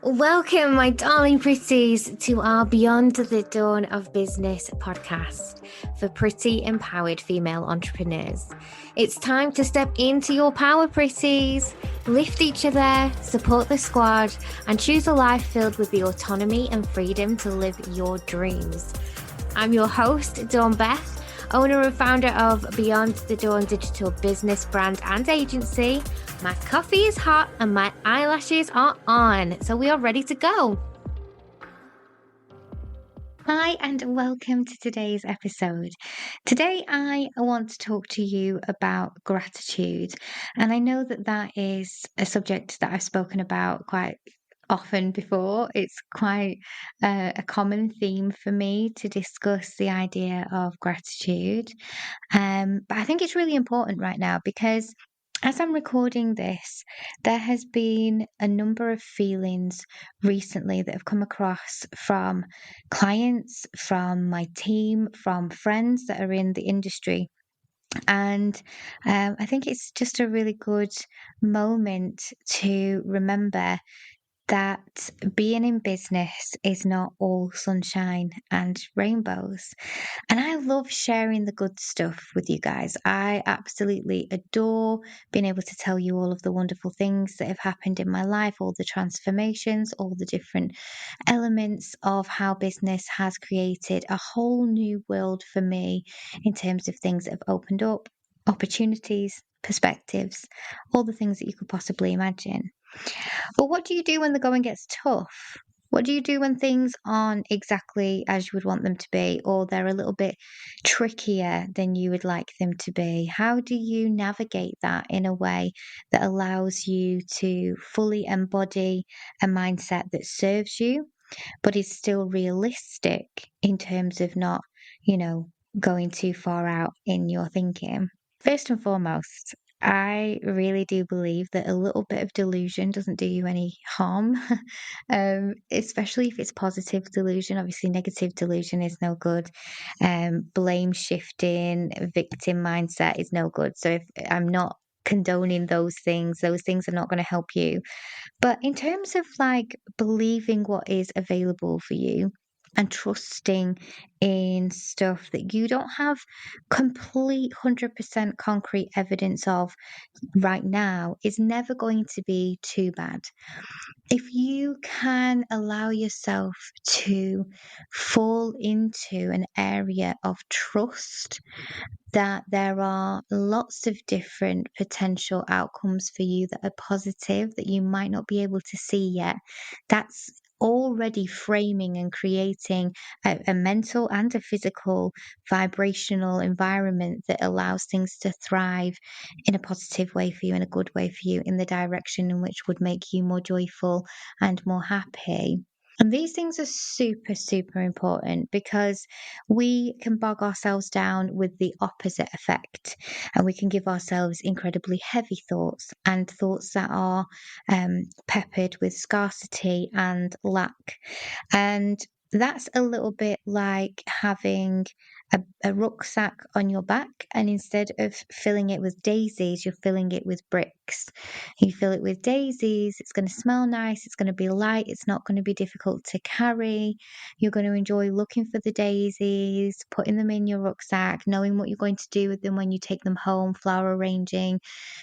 Welcome, my darling pretties, to our Beyond the Dawn of Business podcast for pretty empowered female entrepreneurs. It's time to step into your power, pretties. Lift each other, support the squad, and choose a life filled with the autonomy and freedom to live your dreams. I'm your host, Dawn Beth, owner and founder of Beyond the Dawn digital business brand and agency. My coffee is hot and my eyelashes are on, so we are ready to go. Hi, and welcome to today's episode. Today, I want to talk to you about gratitude. And I know that that is a subject that I've spoken about quite often before. It's quite a common theme for me to discuss the idea of gratitude. But I think it's really important right now because as I'm recording this, there has been a number of feelings recently that have come across from clients, from my team, from friends that are in the industry. And I think it's just a really good moment to remember that being in business is not all sunshine and rainbows. And I love sharing the good stuff with you guys. I absolutely adore being able to tell you all of the wonderful things that have happened in my life, all the transformations, all the different elements of how business has created a whole new world for me in terms of things that have opened up, opportunities, perspectives, all the things that you could possibly imagine. But what do you do when the going gets tough? What do you do when things aren't exactly as you would want them to be, or they're a little bit trickier than you would like them to be? How do you navigate that in a way that allows you to fully embody a mindset that serves you, but is still realistic in terms of not, going too far out in your thinking? First and foremost, I really do believe that a little bit of delusion doesn't do you any harm, especially if it's positive delusion. Obviously, negative delusion is no good. Blame shifting, victim mindset is no good. So if I'm not condoning those things are not going to help you. But in terms of like believing what is available for you and trusting in stuff that you don't have complete 100% concrete evidence of right now is never going to be too bad. If you can allow yourself to fall into an area of trust that there are lots of different potential outcomes for you that are positive that you might not be able to see yet. That's already framing and creating a mental and a physical vibrational environment that allows things to thrive in a positive way for you, in a good way for you, in the direction in which would make you more joyful and more happy. And these things are super, super important because we can bog ourselves down with the opposite effect, and we can give ourselves incredibly heavy thoughts and thoughts that are peppered with scarcity and lack. And that's a little bit like having a rucksack on your back, and instead of filling it with daisies, you're filling it with bricks. You fill it with daisies, it's going to smell nice, it's going to be light, it's not going to be difficult to carry. You're going to enjoy looking for the daisies, putting them in your rucksack, knowing what you're going to do with them when you take them home, flower arranging.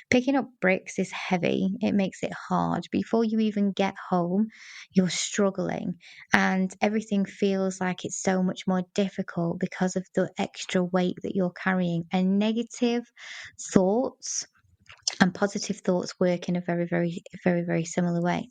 Picking up bricks is heavy, it makes it hard. Before you even get home, you're struggling, and everything feels like it's so much more difficult because of the extra weight that you're carrying. And negative thoughts and positive thoughts work in a very, very, very, very similar way.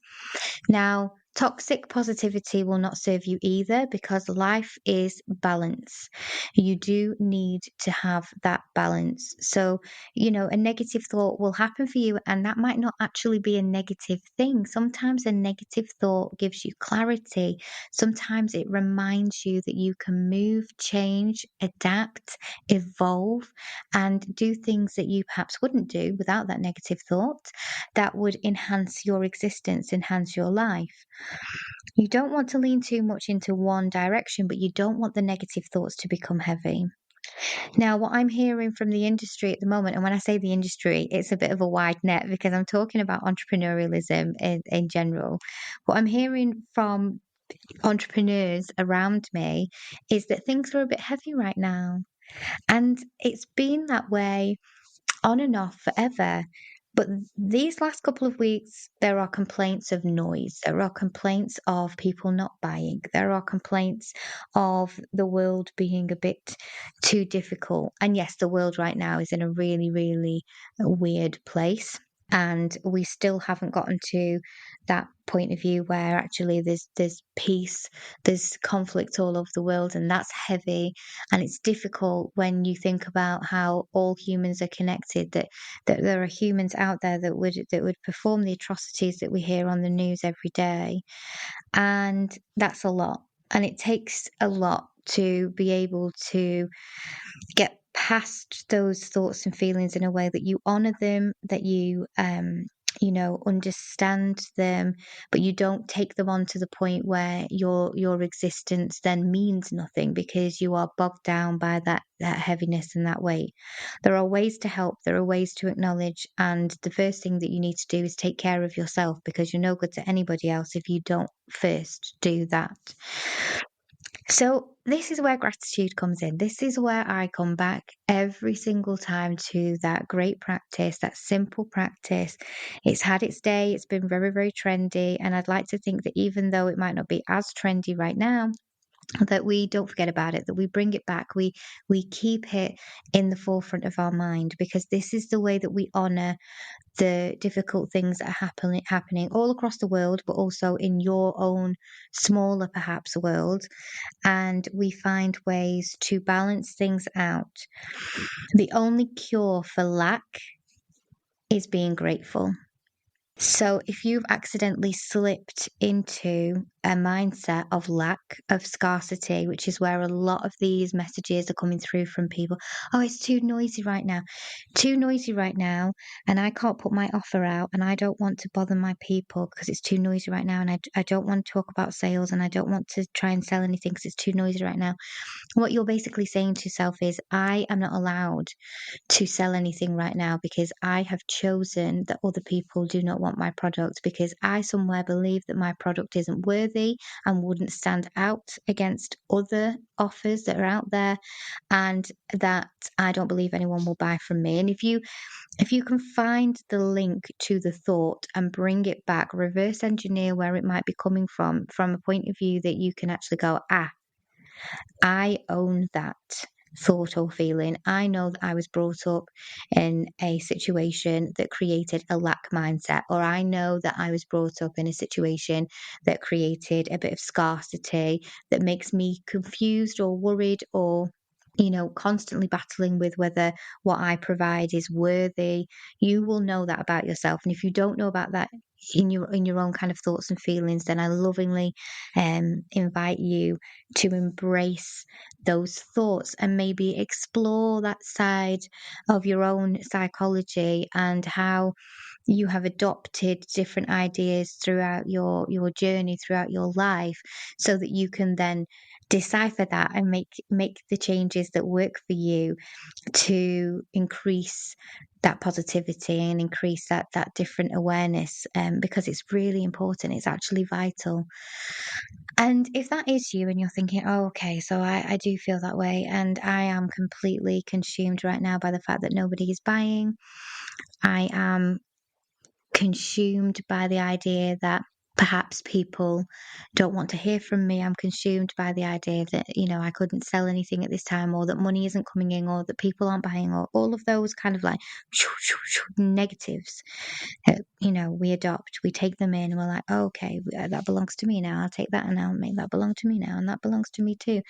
Now, toxic positivity will not serve you either because life is balance. You do need to have that balance. So, a negative thought will happen for you, and that might not actually be a negative thing. Sometimes a negative thought gives you clarity. Sometimes it reminds you that you can move, change, adapt, evolve, and do things that you perhaps wouldn't do without that negative thought that would enhance your existence, enhance your life. You don't want to lean too much into one direction, but you don't want the negative thoughts to become heavy. Now, what I'm hearing from the industry at the moment, and when I say the industry, it's a bit of a wide net because I'm talking about entrepreneurialism in general. What I'm hearing from entrepreneurs around me is that things are a bit heavy right now. And it's been that way on and off forever. But these last couple of weeks, there are complaints of noise. There are complaints of people not buying. There are complaints of the world being a bit too difficult. And yes, the world right now is in a really, really weird place. And we still haven't gotten to that point of view where actually there's peace, there's conflict all over the world, and that's heavy. And it's difficult when you think about how all humans are connected, that there are humans out there that would perform the atrocities that we hear on the news every day. And that's a lot. And it takes a lot to be able to get past those thoughts and feelings in a way that you honor them, that you understand them, but you don't take them on to the point where your existence then means nothing because you are bogged down by that heaviness and that weight. There are ways to help, there are ways to acknowledge, and the first thing that you need to do is take care of yourself because you're no good to anybody else if you don't first do that. So, this is where gratitude comes in. This is where I come back every single time to that great practice, that simple practice. It's had its day, it's been very, very trendy. And I'd like to think that even though it might not be as trendy right now, that we don't forget about it, that we bring it back, we keep it in the forefront of our mind, because this is the way that we honor the difficult things that are happening all across the world, but also in your own smaller perhaps world, and we find ways to balance things out. The only cure for lack is being grateful. So, if you've accidentally slipped into a mindset of lack, of scarcity, which is where a lot of these messages are coming through from people, oh, it's too noisy right now, and I can't put my offer out, and I don't want to bother my people because it's too noisy right now, and I don't want to talk about sales, and I don't want to try and sell anything because it's too noisy right now. What you're basically saying to yourself is, I am not allowed to sell anything right now because I have chosen that other people do not want my product, because I somewhere believe that my product isn't worthy and wouldn't stand out against other offers that are out there, and that I don't believe anyone will buy from me. And if you can find the link to the thought and bring it back, reverse engineer where it might be coming from a point of view that you can actually go, I own that thought or feeling. I know that I was brought up in a situation that created a lack mindset, or I know that I was brought up in a situation that created a bit of scarcity that makes me confused or worried, or constantly battling with whether what I provide is worthy. You will know that about yourself. And if you don't know about that in your own kind of thoughts and feelings, then I lovingly invite you to embrace those thoughts and maybe explore that side of your own psychology and how you have adopted different ideas throughout your journey, throughout your life, so that you can then decipher that and make the changes that work for you to increase that positivity and increase that different awareness, because it's really important. It's actually vital. And if that is you and you're thinking, oh, okay, so I do feel that way, and I am completely consumed right now by the fact that nobody is buying. I am consumed by the idea that perhaps people don't want to hear from me. I'm consumed by the idea that, I couldn't sell anything at this time, or that money isn't coming in, or that people aren't buying, or all of those kind of like negatives that, we adopt, we take them in, and we're like, oh, okay, that belongs to me now. I'll take that and I'll make that belong to me now, and that belongs to me too.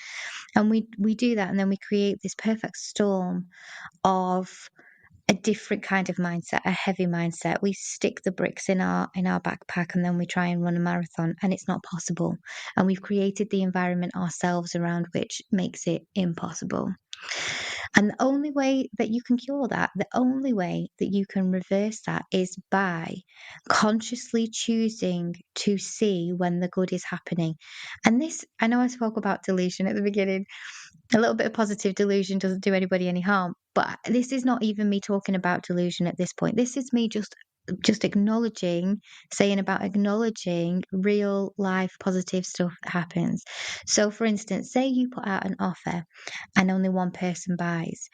And we do that, and then we create this perfect storm of a different kind of mindset, a heavy mindset. We stick the bricks in our backpack, and then we try and run a marathon, and it's not possible. And we've created the environment ourselves around which makes it impossible. And the only way that you can cure that, the only way that you can reverse that, is by consciously choosing to see when the good is happening. And this, I know I spoke about delusion at the beginning, A little bit of positive delusion doesn't do anybody any harm. But this is not even me talking about delusion at this point. This is me just acknowledging, saying about acknowledging real life positive stuff that happens. So for instance, say you put out an offer and only one person buys.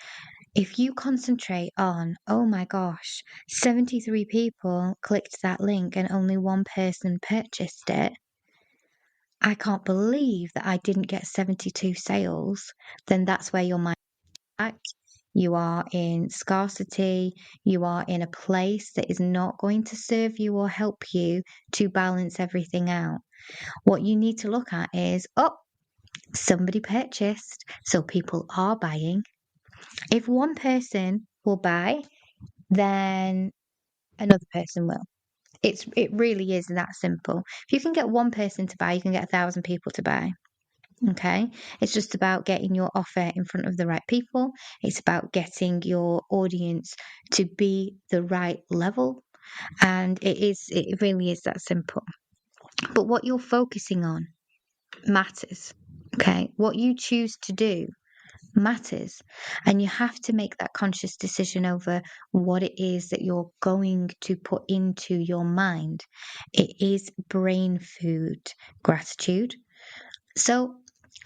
If you concentrate on, oh my gosh, 73 people clicked that link and only one person purchased it, I can't believe that I didn't get 72 sales, then that's where your mind is at. You are in scarcity. You are in a place that is not going to serve you or help you to balance everything out. What you need to look at is, oh, somebody purchased, so people are buying. If one person will buy, then another person will. It really is that simple. If you can get one person to buy, you can get 1,000 people to buy. Okay. It's just about getting your offer in front of the right people. It's about getting your audience to be the right level. And it really is that simple. But what you're focusing on matters. Okay. What you choose to do matters. And you have to make that conscious decision over what it is that you're going to put into your mind. It is brain food, gratitude. So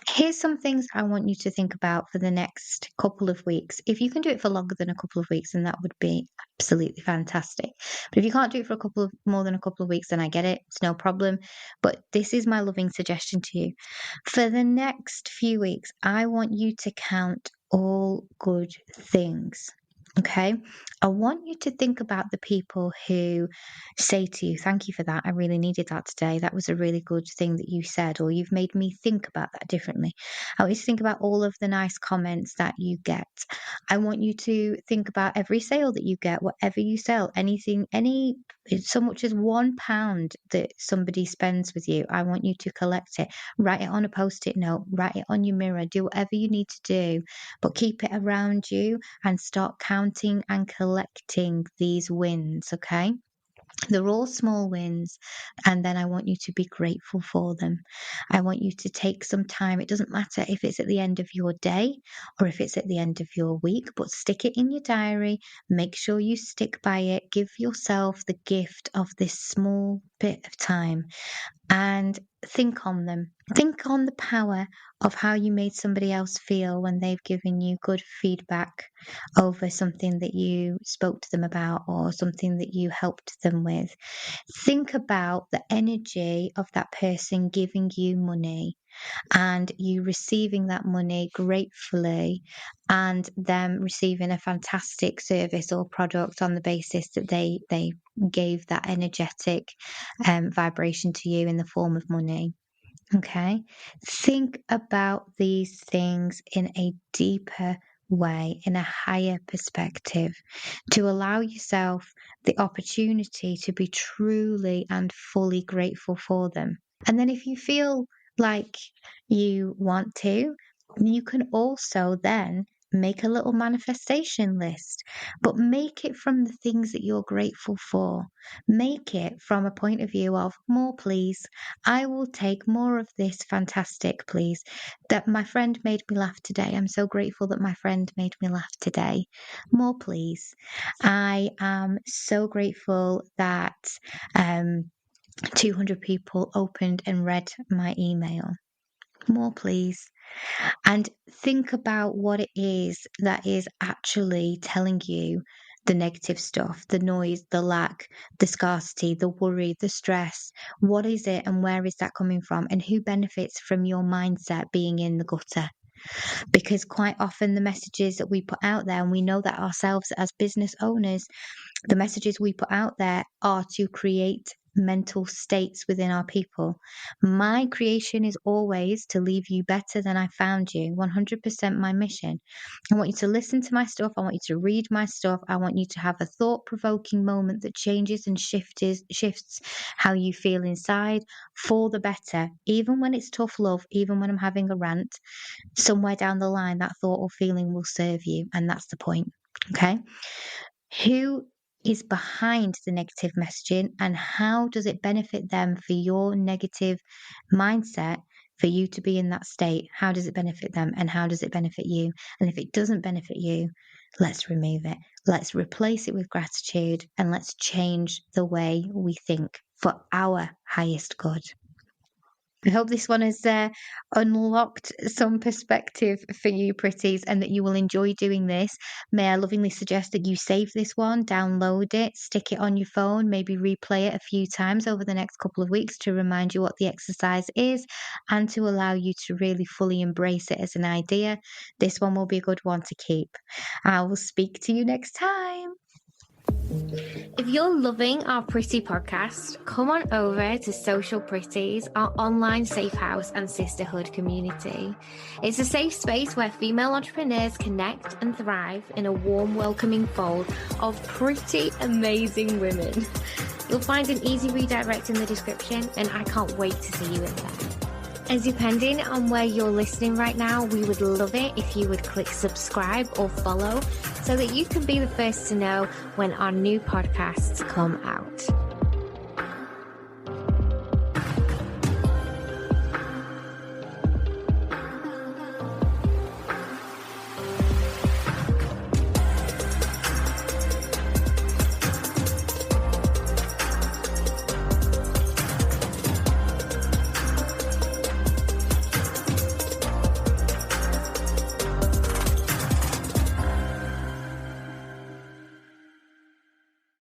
here's some things I want you to think about for the next couple of weeks. If you can do it for longer than a couple of weeks, then that would be absolutely fantastic. But if you can't do it for a couple of more than a couple of weeks, then I get it. It's no problem. But this is my loving suggestion to you. For the next few weeks, I want you to count all good things. Okay. I want you to think about the people who say to you, thank you for that. I really needed that today. That was a really good thing that you said, or you've made me think about that differently. I want you to think about all of the nice comments that you get. I want you to think about every sale that you get, whatever you sell, anything, so much as £1 that somebody spends with you. I want you to collect it, write it on a post-it note, write it on your mirror, do whatever you need to do, but keep it around you and start counting and collecting these wins, okay? They're all small wins, and then I want you to be grateful for them. I want you to take some time. It doesn't matter if it's at the end of your day or if it's at the end of your week, but stick it in your diary. Make sure you stick by it. Give yourself the gift of this small bit of time and think on them. Think on the power of how you made somebody else feel when they've given you good feedback over something that you spoke to them about or something that you helped them with. Think about the energy of that person giving you money and you receiving that money gratefully and them receiving a fantastic service or product on the basis that they gave that energetic vibration to you in the form of money. Okay. Think about these things in a deeper way, in a higher perspective, to allow yourself the opportunity to be truly and fully grateful for them. And then if you feel like you want to, you can also then make a little manifestation list, but make it from the things that you're grateful for. Make it from a point of view of more, please. I will take more of this fantastic, please. That my friend made me laugh today. I'm so grateful that my friend made me laugh today. More, please. I am so grateful that um, 200 people opened and read my email. More, please. And think about what it is that is actually telling you the negative stuff, the noise, the lack, the scarcity, the worry, the stress. What is it and where is that coming from? And who benefits from your mindset being in the gutter? Because quite often the messages that we put out there, and we know that ourselves as business owners, the messages we put out there are to create mental states within our people. My creation is always to leave you better than I found you. 100% my mission. I want you to listen to my stuff. I want you to read my stuff. I want you to have a thought provoking moment that changes and shifts how you feel inside for the better. Even when it's tough love, even when I'm having a rant, somewhere down the line, that thought or feeling will serve you. And that's the point. Okay. Who is behind the negative messaging and how does it benefit them for your negative mindset for you to be in that state? How does it benefit them? And how does it benefit you? And if it doesn't benefit you, let's remove it. Let's replace it with gratitude, and let's change the way we think for our highest good. I hope this one has unlocked some perspective for you, pretties, and that you will enjoy doing this. May I lovingly suggest that you save this one, download it, stick it on your phone, maybe replay it a few times over the next couple of weeks to remind you what the exercise is and to allow you to really fully embrace it as an idea. This one will be a good one to keep. I will speak to you next time. If you're loving our Pretty podcast, come on over to Social Pretties, our online safe house and sisterhood community. It's a safe space where female entrepreneurs connect and thrive in a warm, welcoming fold of pretty amazing women. You'll find an easy redirect in the description, and I can't wait to see you in there. And depending on where you're listening right now, we would love it if you would click subscribe or follow so that you can be the first to know when our new podcasts come out.